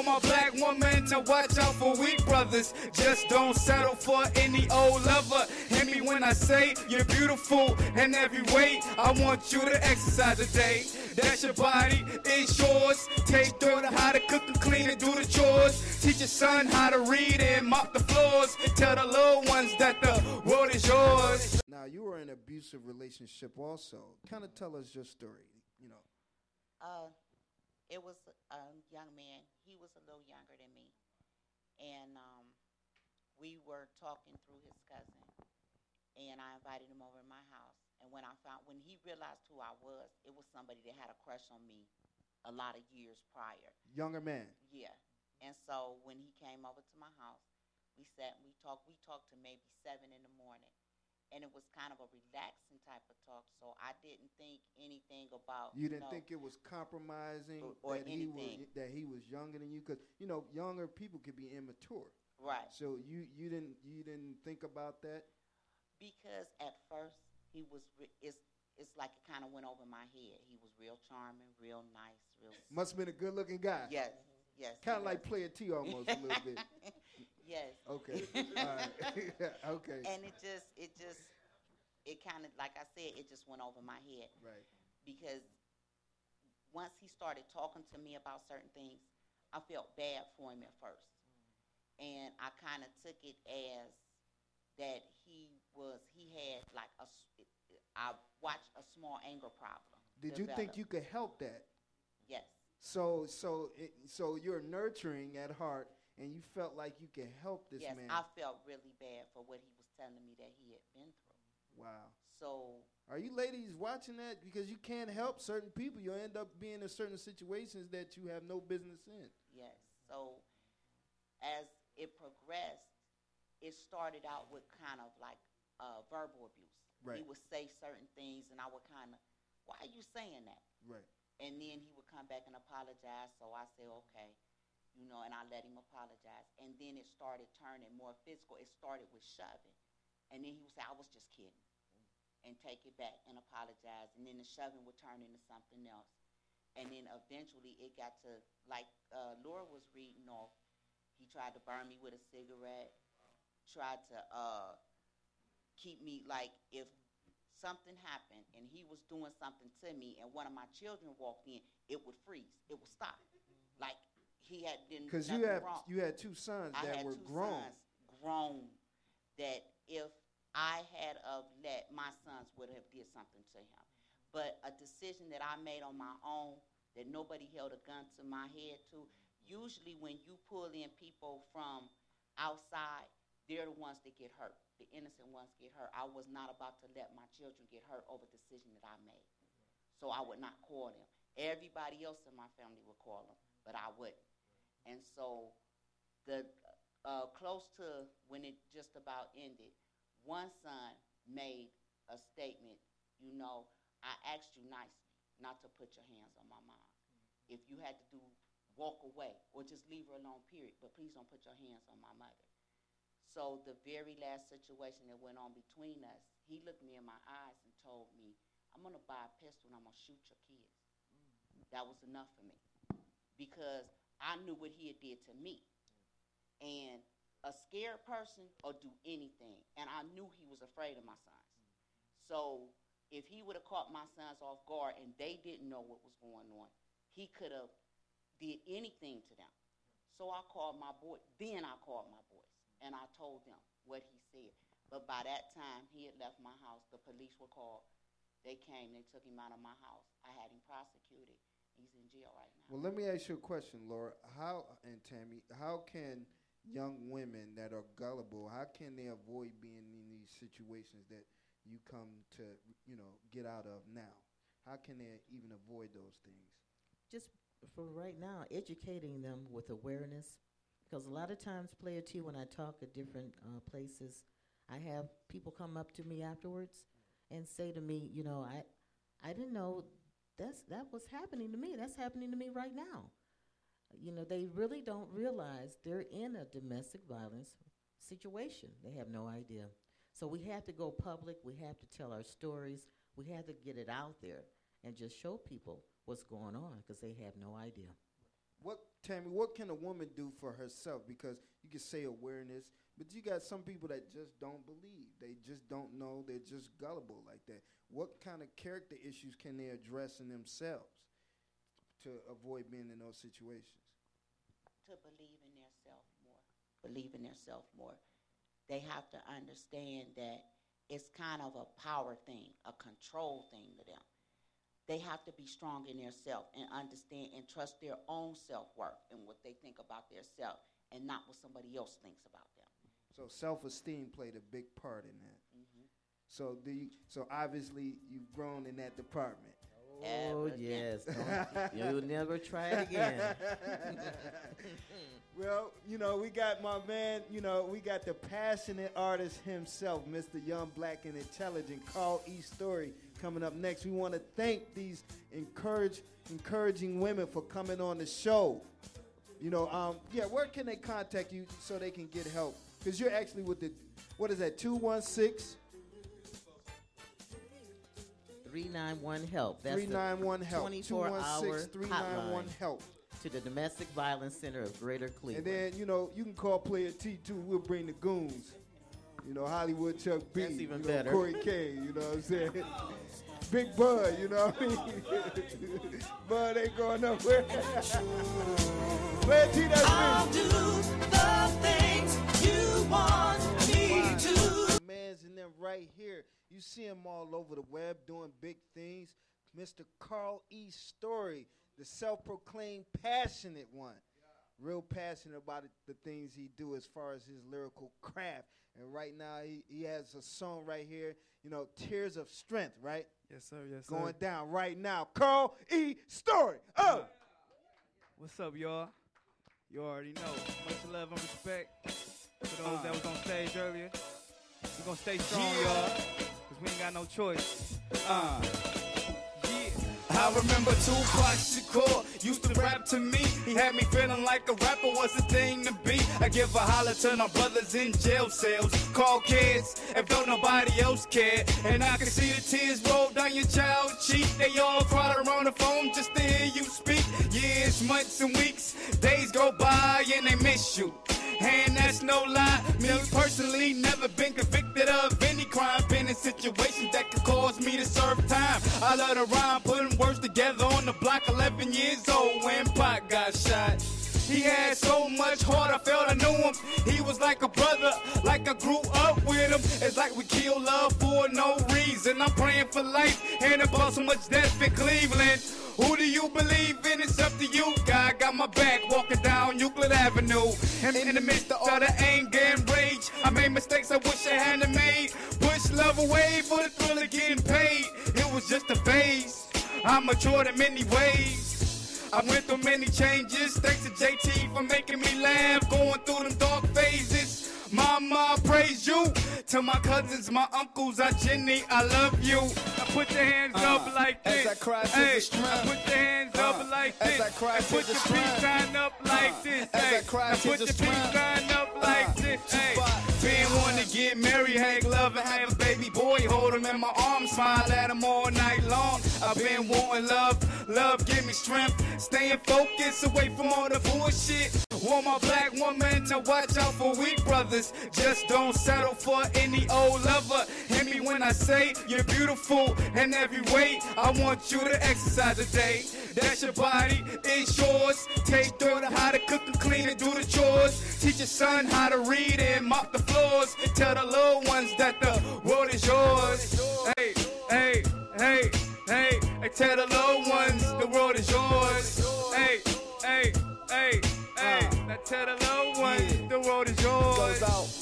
want my black woman to watch out for weak brothers. Just don't settle for any old lover. Hear me when I say you're beautiful in every way. I want you to exercise today. That's your body, it's yours. Take daughter how to cook and clean and do the chores. Teach your son how to read and mop the floors. Tell the little ones that the world is yours. Now, you were in an abusive relationship also. Kind of tell us your story, you know. It was a young man. He was a little younger than me. And we were talking through his cousin. And I invited him over to my house. And when he realized who I was, it was somebody that had a crush on me a lot of years prior. Younger man. Yeah. And so when he came over to my house, we sat and we talked. We talked to maybe 7 in the morning. And it was kind of a relaxing type of talk, so I didn't think anything about. You didn't think it was compromising or that anything. he was younger than you, because younger people could be immature. Right. So you didn't think about that. Because at first it's like it kind of went over my head. He was real charming, real nice, real. Must have been a good-looking guy. Yes. Yes. Kind of like Playa T almost a little bit. Yes. Okay. All right. Okay. And it kind of, like I said, it just went over my head. Right. Because once he started talking to me about certain things, I felt bad for him at first. And I kind of took it as that he had like I watched a small anger problem. Did you think you could help that? Yes. So you're nurturing at heart, and you felt like you could help this man. Yes, I felt really bad for what he was telling me that he had been through. Wow. So. Are you ladies watching that? Because you can't help certain people. You'll end up being in certain situations that you have no business in. Yes. So as it progressed, it started out with kind of like verbal abuse. Right. He would say certain things, and I would kind of, why are you saying that? Right. And then he would come back and apologize. So I said, okay, and I let him apologize. And then it started turning more physical. It started with shoving. And then he would say, I was just kidding, and take it back and apologize. And then the shoving would turn into something else. And then eventually it got to, like Laura was reading off, he tried to burn me with a cigarette, tried to keep me, like, if something happened and he was doing something to me and one of my children walked in, it would freeze. It would stop. Like he had done because wrong. You had two sons that were grown. Sons grown that if I had let, my sons would have did something to him. But a decision that I made on my own, that nobody held a gun to my head to, usually when you pull in people from outside, they're the ones that get hurt. The innocent ones get hurt. I was not about to let my children get hurt over a decision that I made. So I would not call them. Everybody else in my family would call them, but I wouldn't. And so the close to when it just about ended, one son made a statement, I asked you nicely not to put your hands on my mom. If you had to walk away or just leave her alone, period, but please don't put your hands on my mother. So the very last situation that went on between us, he looked me in my eyes and told me, I'm going to buy a pistol and I'm going to shoot your kids. That was enough for me because I knew what he had did to me. And a scared person will do anything. And I knew he was afraid of my sons. So if he would have caught my sons off guard and they didn't know what was going on, he could have did anything to them. So I called my boy. Then I called my boys. And I told them what he said. But by that time, he had left my house. The police were called. They came. They took him out of my house. I had him prosecuted. He's in jail right now. Well, let me ask you a question, Laura. And Tami, how can young women that are gullible, how can they avoid being in these situations that you come to, get out of now? How can they even avoid those things? Just for right now, educating them with awareness. Because a lot of times, Playa T, when I talk at different places, I have people come up to me afterwards and say to me, I didn't know that was happening to me. That's happening to me right now. They really don't realize they're in a domestic violence situation. They have no idea. So we have to go public. We have to tell our stories. We have to get it out there and just show people what's going on because they have no idea. Tammy, what can a woman do for herself? Because you can say awareness, but you got some people that just don't believe. They just don't know. They're just gullible like that. What kind of character issues can they address in themselves to avoid being in those situations? To believe in themselves more. Believe in themselves more. They have to understand that it's kind of a power thing, a control thing to them. They have to be strong in themselves and understand and trust their own self-worth and what they think about their self and not what somebody else thinks about them. So self-esteem played a big part in that. Mm-hmm. So obviously you've grown in that department. Oh, yes. You'll never try it again. Well, we got my man, we got the passionate artist himself, Mr. Young, Black, and Intelligent, Carl E. Story, coming up next. We want to thank these encouraging women for coming on the show. Where can they contact you so they can get help? Because you're actually with the, what is that, 216? 391-HELP. That's 391-HELP. 24-hour 391-HELP. To the Domestic Violence Center of Greater Cleveland. And then, you can call Playa T, too. We'll bring the goons. Hollywood Chuck B. That's even better. Corey K, you know what I'm saying? Big Bud, you know what I mean? Bud ain't going nowhere. Playa T, that's I'll do the things you want me to. Man's in them right here. You see him all over the web doing big things. Mr. Carl E. Story, the self-proclaimed passionate one. Real passionate about the things he do as far as his lyrical craft. And right now he has a song right here, Tears of Strength, right? Yes, sir. Yes, sir. Going down right now. Carl E. Story. Oh! What's up, y'all? You already know. Much love and respect for those that was on stage earlier. We're going to stay strong, y'all, because we ain't got no choice. I remember Tupac Shakur used to rap to me. He had me feeling like a rapper was a thing to be. I give a holler to my brothers in jail cells. Call kids if don't nobody else care. And I can see the tears roll down your child's cheek. They all cried around the phone just to hear you speak. Years, months, and weeks, days go by and they miss you. And that's no lie. Me personally never been convicted of any crime. Been in situations that could cause me to serve time. I love to rhyme, putting words together on the block. 11 years old when Pac got shot. He had so much heart, I felt I knew him. He was like a brother, like I grew up with him. It's like we kill love for no reason. I'm praying for life, and about so much death in Cleveland. Who do you believe in? It's up to you. God got my back, walking down Euclid Avenue. And in the midst of all the anger and rage, I made mistakes I wish I hadn't made. Push love away for the thrill of getting paid. It was just a phase. I matured in many ways. I went through many changes. Thanks to JT for making me laugh, going through them dark phases. Mama, I praise you. To my cousins, my uncles, Jenny, I love you. I put your hands up like this. As I cry to Hey, the strength. I put your hands up like this. As I cry And to put the your strength. peace sign up like this. As Hey, I cry and to put the your peace strength. sign up like this. Hey, been wanting to get married, hang love, and have a baby boy. Hold him in my arms, smile at him all night long. I've been wanting love, give me strength. Staying focused away from all the bullshit. Want my black woman to watch out for weak brothers. Just don't settle for any old lover. Hear me when I say you're beautiful in every way. I want you to exercise today. That's your body, it's yours. Take dirt how to cook and clean and do the chores. Teach your son how to read and mop the floors. Tell the little ones that the world is yours. Hey, hey, hey, hey. I tell the little ones the world is yours. Hey, hey, hey, hey. Now tell the little ones the world is yours. Goes out.